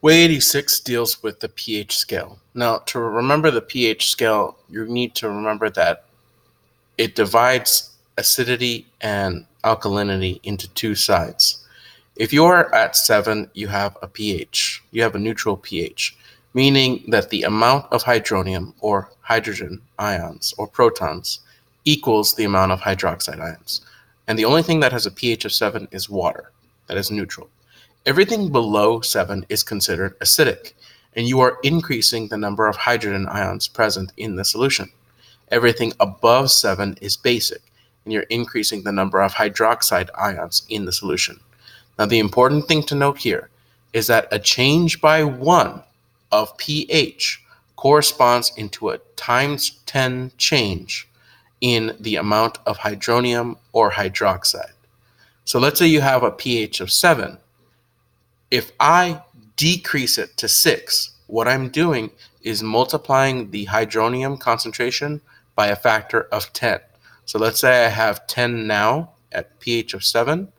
Way 86 deals with the pH scale. Now, to remember the pH scale, you need to remember that it divides acidity and alkalinity into two sides. If you're at 7, you have a pH. You have a neutral pH, meaning that the amount of hydronium or hydrogen ions or protons equals the amount of hydroxide ions. And the only thing that has a pH of 7 is water, that is neutral. Everything below 7 is considered acidic, and you are increasing the number of hydrogen ions present in the solution. Everything above 7 is basic, and you're increasing the number of hydroxide ions in the solution. Now, the important thing to note here is that a change by 1 of pH corresponds into a times 10 change in the amount of hydronium or hydroxide. So let's say you have a pH of 7. If I decrease it to 6, what I'm doing is multiplying the hydronium concentration by a factor of 10. So let's say I have 10 now at pH of 7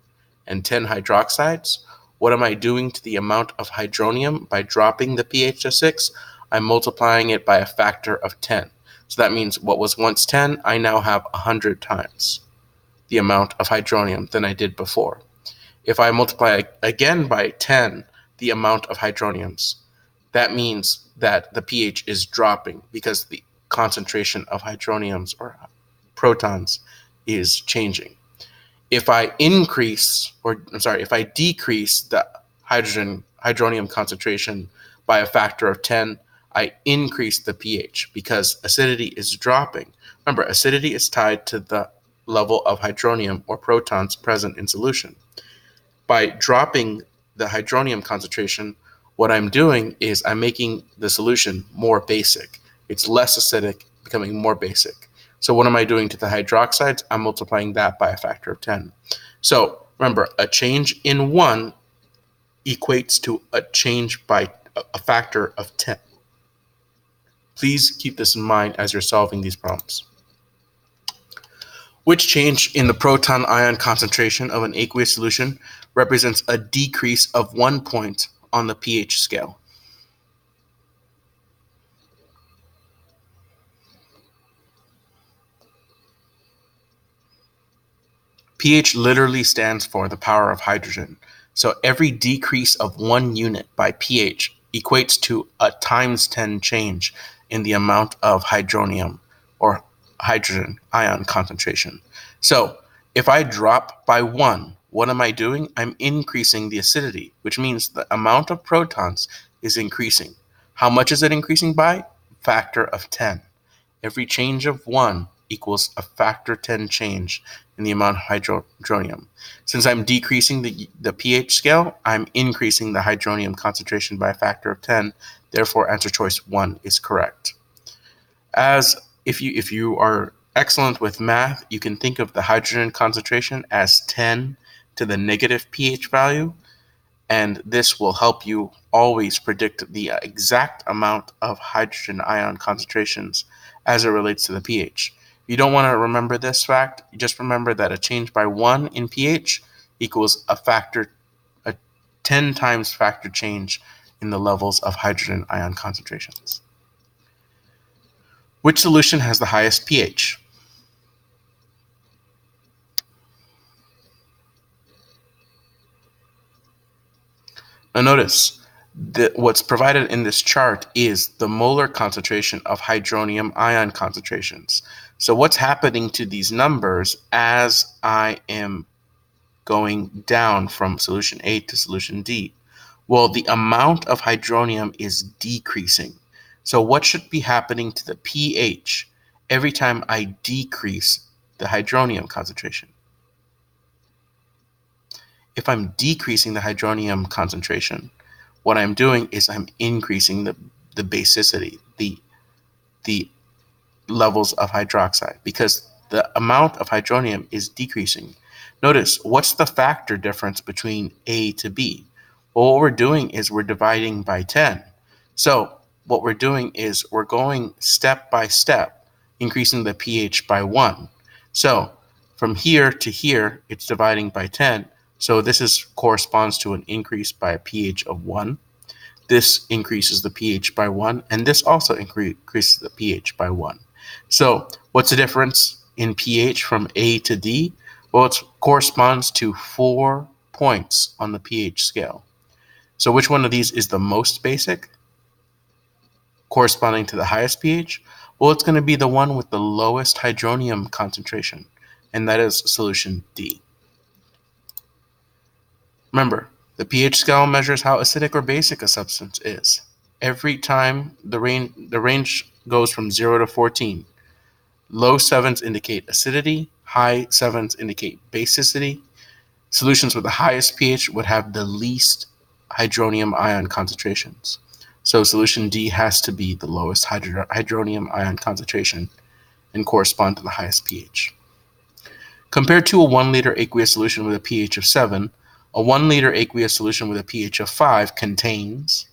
and 10 hydroxides. What am I doing to the amount of hydronium by dropping the pH to 6? I'm multiplying it by a factor of 10. So that means what was once 10, I now have 100 times the amount of hydronium than I did before. If I multiply again by 10 the amount of hydroniums, that means that the pH is dropping because the concentration of hydroniums or protons is changing. If I decrease the hydronium concentration by a factor of 10, I increase the pH because acidity is dropping. Remember, acidity is tied to the level of hydronium or protons present in solution. By dropping the hydronium concentration, what I'm doing is I'm making the solution more basic. It's less acidic, becoming more basic. So what am I doing to the hydroxides? I'm multiplying that by a factor of 10. So remember, a change in 1 equates to a change by a factor of 10. Please keep this in mind as you're solving these problems. Which change in the proton ion concentration of an aqueous solution represents a decrease of 1 point on the pH scale? pH literally stands for the power of hydrogen. So every decrease of 1 unit by pH equates to a times 10 change in the amount of hydronium or hydrogen ion concentration. So if I drop by 1, what am I doing? I'm increasing the acidity, which means the amount of protons is increasing. How much is it increasing by? Factor of 10. Every change of 1 equals a factor 10 change in the amount of hydronium. Since I'm decreasing the pH scale, I'm increasing the hydronium concentration by a factor of 10. Therefore, answer choice 1 is correct. As if you are excellent with math, you can think of the hydrogen concentration as 10 to the negative pH value, and this will help you always predict the exact amount of hydrogen ion concentrations as it relates to the pH. If you don't want to remember this fact, you just remember that a change by 1 in pH equals a 10 times factor change in the levels of hydrogen ion concentrations. Which solution has the highest pH? Now notice that what's provided in this chart is the molar concentration of hydronium ion concentrations. So what's happening to these numbers as I am going down from solution A to solution D? Well, the amount of hydronium is decreasing. So what should be happening to the pH every time I decrease the hydronium concentration? If I'm decreasing the hydronium concentration, what I'm doing is I'm increasing the basicity, the levels of hydroxide, because the amount of hydronium is decreasing. Notice, what's the factor difference between A to B? Well, what we're doing is we're dividing by 10. So what we're doing is we're going step by step, increasing the pH by 1. So from here to here, it's dividing by 10. So this corresponds to an increase by a pH of 1. this increases the pH by 1, and this also increases the pH by 1. So what's the difference in pH from A to D? Well, it corresponds to 4 points on the pH scale. So which one of these is the most basic, corresponding to the highest pH? Well, it's going to be the one with the lowest hydronium concentration, and that is solution D. Remember, the pH scale measures how acidic or basic a substance is. Every time the range goes from 0 to 14. Low 7s indicate acidity, high 7s indicate basicity. Solutions with the highest pH would have the least hydronium ion concentrations. So solution D has to be the lowest hydronium ion concentration and correspond to the highest pH. Compared to a 1 liter aqueous solution with a pH of 7, a 1 liter aqueous solution with a pH of 5 contains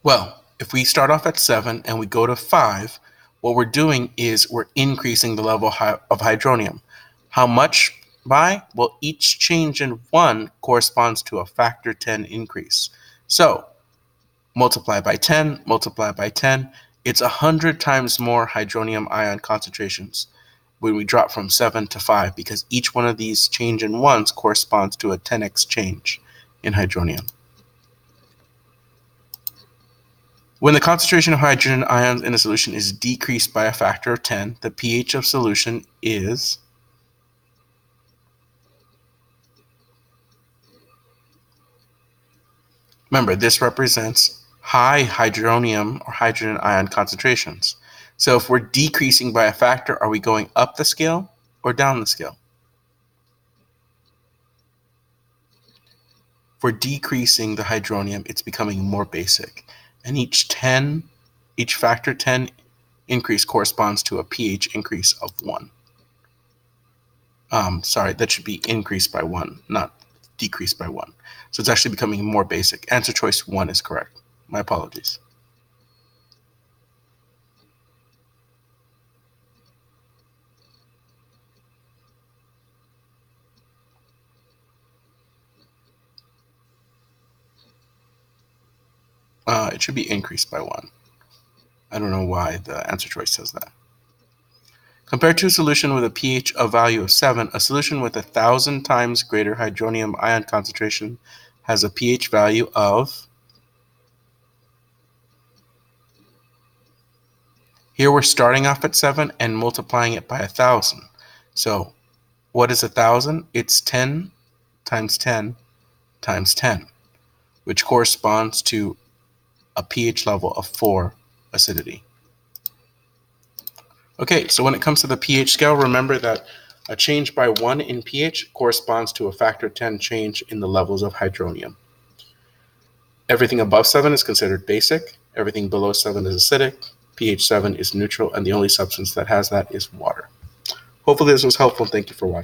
well, if we start off at 7 and we go to 5, what we're doing is we're increasing the level of hydronium. How much by? Well, each change in 1 corresponds to a factor 10 increase. So multiply by 10, multiply by 10, it's 100 times more hydronium ion concentrations when we drop from 7 to 5, because each one of these change in 1s corresponds to a 10x change in hydronium. When the concentration of hydrogen ions in a solution is decreased by a factor of 10, the pH of solution is remember, this represents high hydronium or hydrogen ion concentrations. So if we're decreasing by a factor, are we going up the scale or down the scale? If we're decreasing the hydronium, it's becoming more basic. And each factor 10 increase corresponds to a pH increase of 1. Sorry, that should be increased by 1, not decreased by 1. So it's actually becoming more basic. Answer choice 1 is correct. My apologies. It should be increased by 1. I don't know why the answer choice says that. Compared to a solution with a pH of value of 7, a solution with 1,000 times greater hydronium ion concentration has a pH value of, here we're starting off at 7 and multiplying it by 1,000. So what is 1,000? It's 10 times 10 times 10, which corresponds to a pH level of 4 acidity. Okay, so when it comes to the pH scale, remember that a change by 1 in pH corresponds to a factor 10 change in the levels of hydronium. Everything above 7 is considered basic, everything below 7 is acidic, pH 7 is neutral, and the only substance that has that is water. Hopefully this was helpful. Thank you for watching.